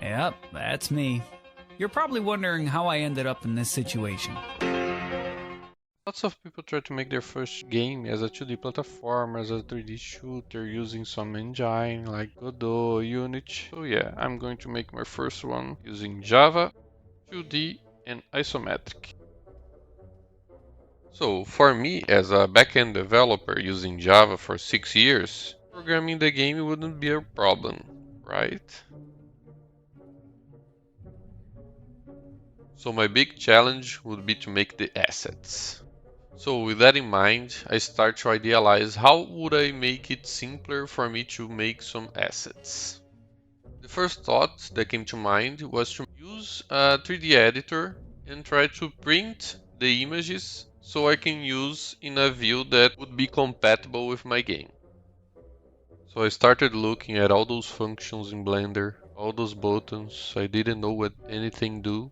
Yep, that's me. You're probably wondering how I ended up in this situation. Lots of people try to make their first game as a 2D platform, as a 3D shooter, using some engine like Godot, Unity. So yeah, I'm going to make my first one using Java, 2D and isometric. So for me, as a backend developer using Java for 6 years, programming the game wouldn't be a problem, right? So my big challenge would be to make the assets. So with that in mind, I start to idealize how would I make it simpler for me to make some assets. The first thought that came to mind was to use a 3D editor and try to print the images so I can use in a view that would be compatible with my game. So I started looking at all those functions in Blender, all those buttons. I didn't know what anything do,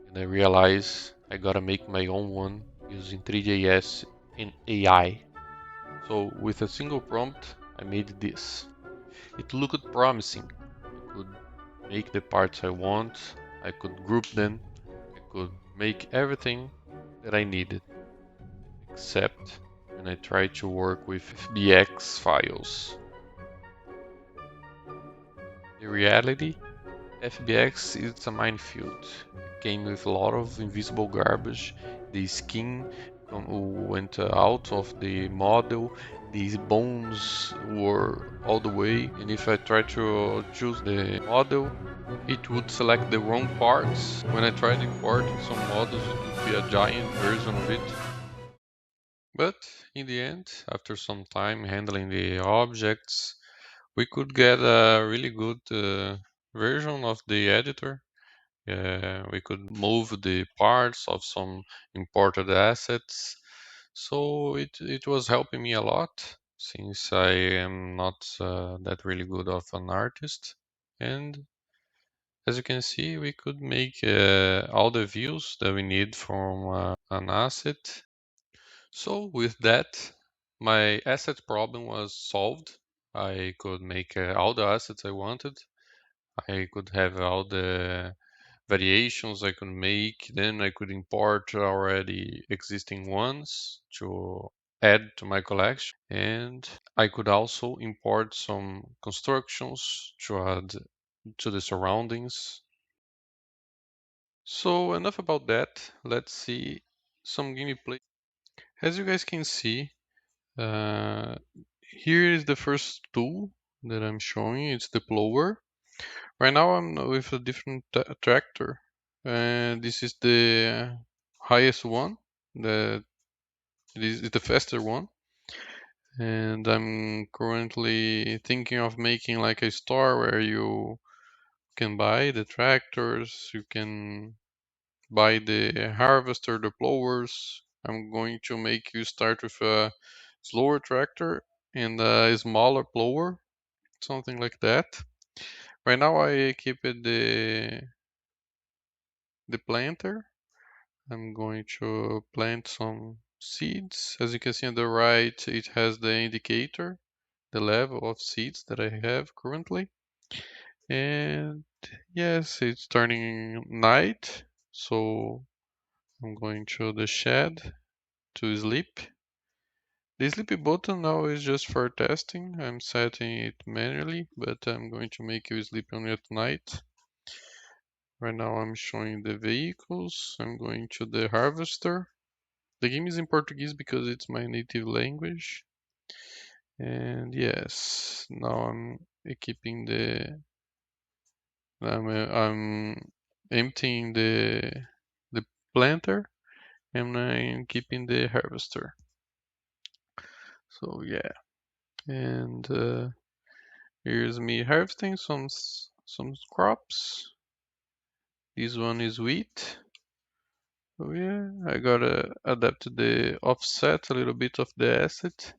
and I realized I gotta make my own one using 3JS and AI. So with a single prompt, I made this. It looked promising. I could make the parts I want, I could group them, I could make everything that I needed, except when I tried to work with FBX files. In reality, FBX is a minefield. It came with a lot of invisible garbage. The skin went out of the model. These bones were all the way. And if I try to choose the model, it would select the wrong parts. When I tried importing some models, it would be a giant version of it. But in the end, after some time handling the objects, we could get a really good version of the editor. We could move the parts of some imported assets. So it was helping me a lot since I am not that really good of an artist. And as you can see, we could make all the views that we need from an asset. So with that, my asset problem was solved. I could make all the assets I wanted. I could have all the variations I could make. Then I could import already existing ones to add to my collection. And I could also import some constructions to add to the surroundings. So enough about that. Let's see some gameplay. As you guys can see, uh, here is the first tool that I'm showing. It's the plower. Right now I'm with a different tractor, and this is the highest one. That is the faster one, and I'm currently thinking of making like a store where you can buy the tractors, you can buy the harvester, the plowers. I'm going to make you start with a slower tractor and a smaller plower, something like that. Right now I keep it the planter. I'm going to plant some seeds. As you can see on the right, it has the indicator, the level of seeds that I have currently. And yes, it's turning night, so I'm going to the shed to sleep. The sleepy button now is just for testing. I'm setting it manually, but I'm going to make you sleep only at night. Right now I'm showing the vehicles. I'm going to the harvester. The game is in Portuguese because it's my native language. And yes, now I'm equipping I'm emptying the planter and I'm keeping the harvester. So yeah, and here's me harvesting some crops. This one is wheat. Oh yeah, I gotta adapt to the offset a little bit of the asset.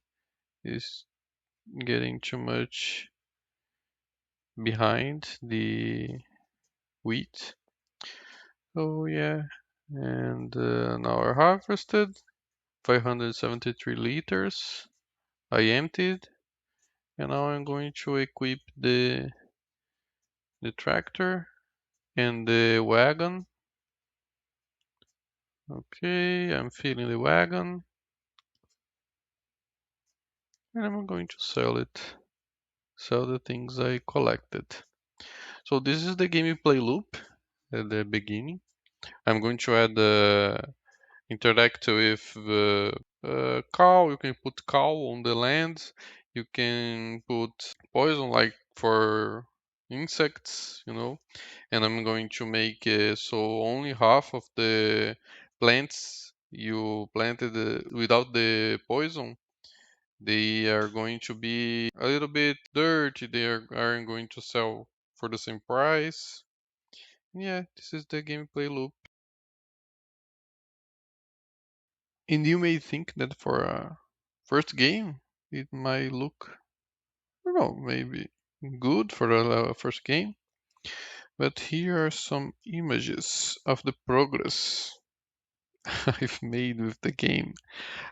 It's getting too much behind the wheat. Oh yeah, and now I harvested 573 liters. I emptied, and now I'm going to equip the tractor. and the wagon. Okay, I'm filling the wagon. And I'm going to sell it. Sell the things I collected. So this is the gameplay loop at the beginning. I'm going to add interact with cow. You can put cow on the land. You can put poison like for insects, And I'm going to make so only half of the plants you planted without the poison, they are going to be a little bit dirty. They aren't going to sell for the same price. Yeah, this is the gameplay loop. And you may think that for a first game, it might look, I don't know, maybe good for a first game. But here are some images of the progress I've made with the game.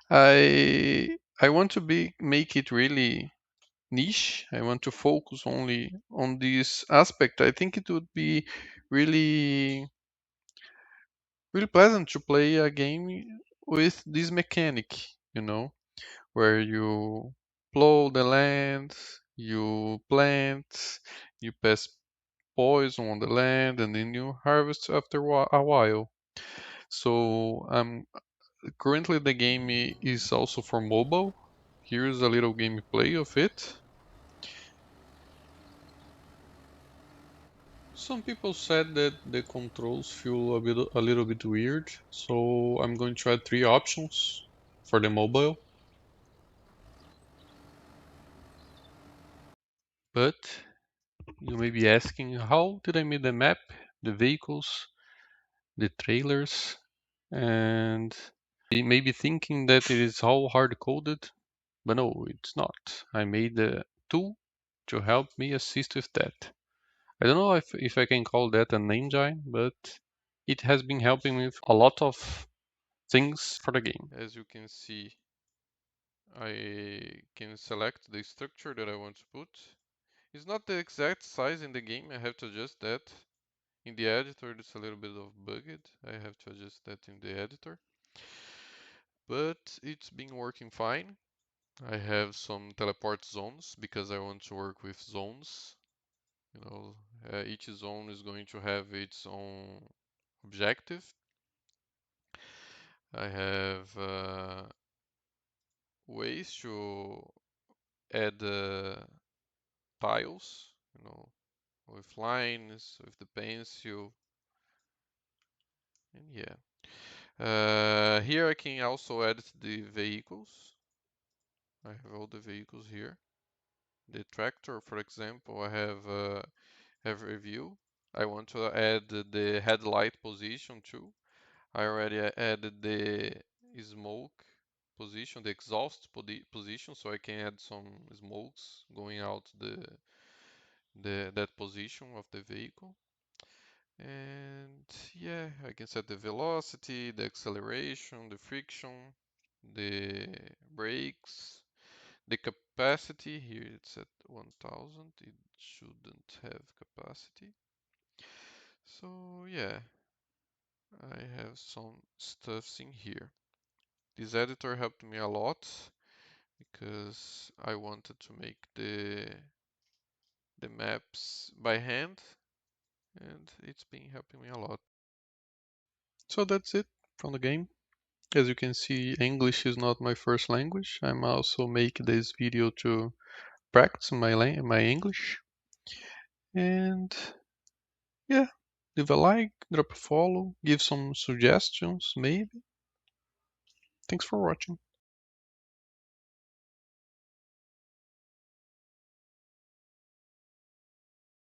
I want to make it really niche. I want to focus only on this aspect. I think it would be really really pleasant to play a game with this mechanic, where you plow the land, you plant, you pass poison on the land, and then you harvest after a while. So currently the game is also for mobile. Here's a little gameplay of it. Some people said that the controls feel a little bit weird, so I'm going to add 3 options for the mobile. But you may be asking, how did I make the map, the vehicles, the trailers, and you may be thinking that it is all hard-coded, but no, it's not. I made a tool to help me assist with that. I don't know if I can call that an engine, but it has been helping me with a lot of things for the game. As you can see, I can select the structure that I want to put. It's not the exact size in the game, I have to adjust that. In the editor, it's a little bit of bugged. I have to adjust that in the editor. But it's been working fine. I have some teleport zones because I want to work with zones. Each zone is going to have its own objective. I have ways to add tiles, with lines, with the pencil, and yeah. Here I can also add the vehicles. I have all the vehicles here. The tractor, for example, I have review. I want to add the headlight position too. I already added the smoke position, the exhaust position, so I can add some smokes going out that position of the vehicle. And yeah, I can set the velocity, the acceleration, the friction, the brakes, the capacity. Here it's at 1000. It shouldn't have capacity. So yeah, I have some stuffs in here. This editor helped me a lot because I wanted to make the maps by hand, and it's been helping me a lot. So that's it from the game. As you can see, English is not my first language. I'm also making this video to practice my English. And yeah, leave a like, drop a follow, give some suggestions maybe. Thanks for watching.